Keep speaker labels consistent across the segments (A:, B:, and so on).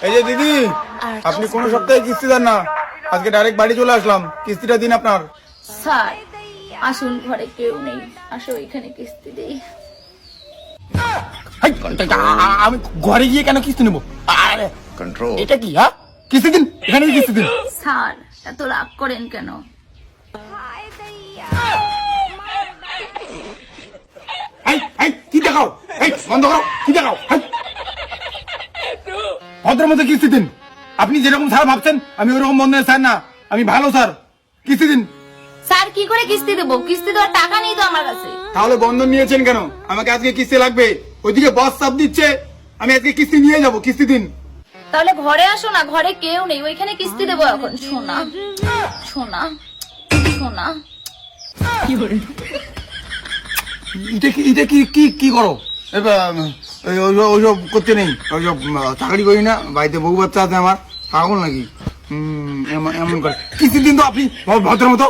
A: এই যে দিদি, আপনি কোন সপ্তাহে কিস্তি দেন না, আজকে ডাইরেক্ট বাড়ি চলে আসলাম, কিস্তিটা দিন আপনার।
B: স্যার আসুন, ঘরে কেউ নেই, আসো এখানে কিস্তি দেই।
A: আমি ঘরে গিয়ে কেন কিস্তি নেবো? আরে কন্ট্রোল, এটা কি? হ্যাঁ, কিস্তি দিন, এখানে কিস্তি দিন।
B: স্যার এত রাগ করেন কেন?
A: কি দেখাও? বন্ধ করো, কি দেখাও? ভদ্র মতো কিস্তি দিন। আপনি যেরকম স্যার ভাবছেন আমি ওরকম বন্ধনের স্যার না, আমি ভালো স্যার। কিস্তি দিন।
B: স্যার কি করে কিস্তি দেবো? কিস্তি দেওয়ার টাকা নেই তো আমার কাছে।
A: তাহলে বন্ধন নিয়েছেন কেন? আমাকে আজকে কিস্তি লাগবে, ওইদিকে বস চাপ দিচ্ছে, আমি আজকে কিস্তি নিয়ে যাব। কিস্তি দিন।
B: তাহলে ঘরে আসো না, ঘরে কেউ নেই, ওইখানে কিস্তি দেবো এখন। শোনা শোনা শোনা,
A: এটা কি কি কি করো? ওইসব করতে নেই, ওইসব চাকরি করি না, বাড়িতে বউ বাচ্চা আছে আমার, পাগল নাকি? এমন করে কিস্তি দিন তো আপনি ভদ্র মতো।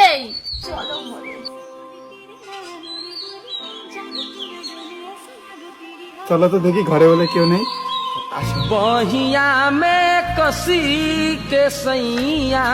B: এই চলো ঘরে।
A: চলো তো দেখি ঘরে বলে কেউ নেই।
C: बहिया में कसी के सैया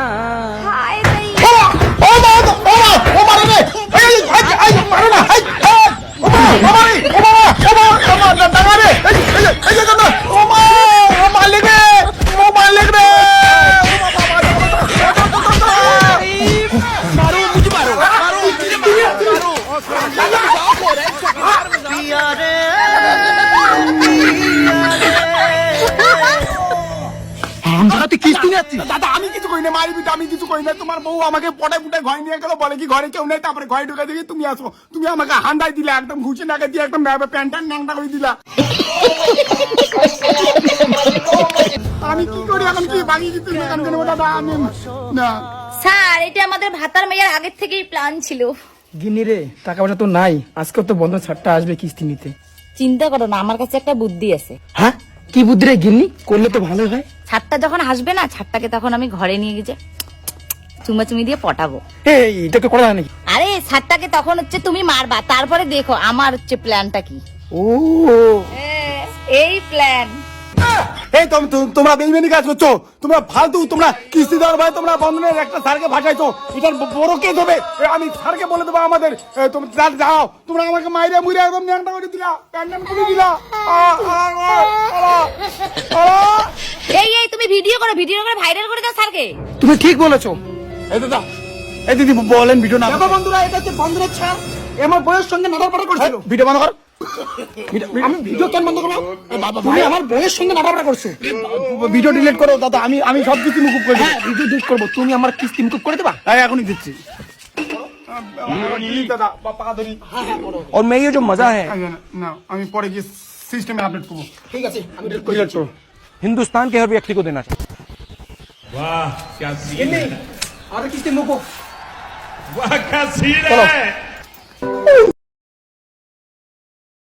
A: দাদা আমি কিছু করি না, মারি পিঠা আমি কিছু করি না। তোমার বউ আমাকে পটায় পুটায় ঘরে নিয়ে গেল, বলে কি ঘরে কেউ নেই, তারপরে ঘরে ঢুকে দেখি তুমি আসো। তুমি আমাকে হান্ডাই দিলা, একদম ঘুষে নাকে দিয়ে একদম প্যান্টার ন্যাংটা করে দিলা। আমি কি করি এখন? কি বাগিয়ে দিতে দোকান কেন দাদা? আমি না
B: স্যার এটা আমাদের ভাতার মেয়ের আগের থেকেই প্ল্যান ছিল।
D: গিনি রে, টাকা পয়সা তো নাই, আজকে তো বন্ধন ছাড়টা আসবে কিস্তি নিতে।
B: চিন্তা করো না, আমার কাছে একটা বুদ্ধি আছে।
D: হ্যাঁ, কি বুদ্ধি রে গিন্নি? করলে তো ভালো হয়।
B: ছাদটা যখন আসবে না, ছাদটাকে তখন আমি ঘরে নিয়ে গিয়ে চুমাচুমি দিয়ে পটাবো।
D: এই এটাকে করা যায় নাকি?
B: আরে ছাদটাকে তখন হচ্ছে তুমি মারবা, তারপরে দেখো আমার হচ্ছে প্ল্যানটা কি।
D: ও
B: এই প্ল্যান।
A: এই তোমরা বেইমানি কাজ করছো, তোমরা ফালতু, তোমরা কিস্তি দেওয়ার ভাই তোমরা বন্ধনের একটা স্যারকে ভাসাইছো, এটার বড় কেস হবে। আমি স্যারকে বলে দেবো আমাদের। তোমরা যাও, তোমরা আমাকে মাইরে মুইরে একদম ন্যাংটা করে দিলা, প্যান্ডাম করে দিলা।
B: এই এই তুমি ভিডিও করে ভাইরাল করে দাও স্যারকে।
D: তুমি ঠিক বলেছো।
A: এই দাদা, এই দিদি বলেন ভিডিও না।
D: দেখো বন্ধুরা, এটা হচ্ছে বন্ধনের ছাড়, আমার বউয়ের সঙ্গে নাটাপাটা করছিল।
A: ভিডিও বন্ধ কর।
D: আমি ভিডিও কেন বন্ধ করবো? তুমি আমার বউয়ের সঙ্গে নাটাপাটা করছো।
A: ভিডিও ডিলিট করো দাদা, আমি সব কিছু মুকুব করে
D: হ্যাঁ, ভিডিও ডিলিট করবো। তুমি আমার কিস্তি মুকুব করে দেবা?
A: হ্যাঁ এখনই দিচ্ছি। দাদা পাকা ধরি।
D: और मैं ये जो मजा है,
A: না আমি পরে গিয়ে সিস্টেমে আপডেট করবো।
D: ঠিক আছে, আমি delete করে
A: ডিলিট করো।
D: हिंदुस्तान के हर व्यक्ति को देना चाहिए।
E: वाह क्या सीन है,
D: আর কিস্তি মুকুব।
E: वाह क्या सीन
D: चलो।
E: है।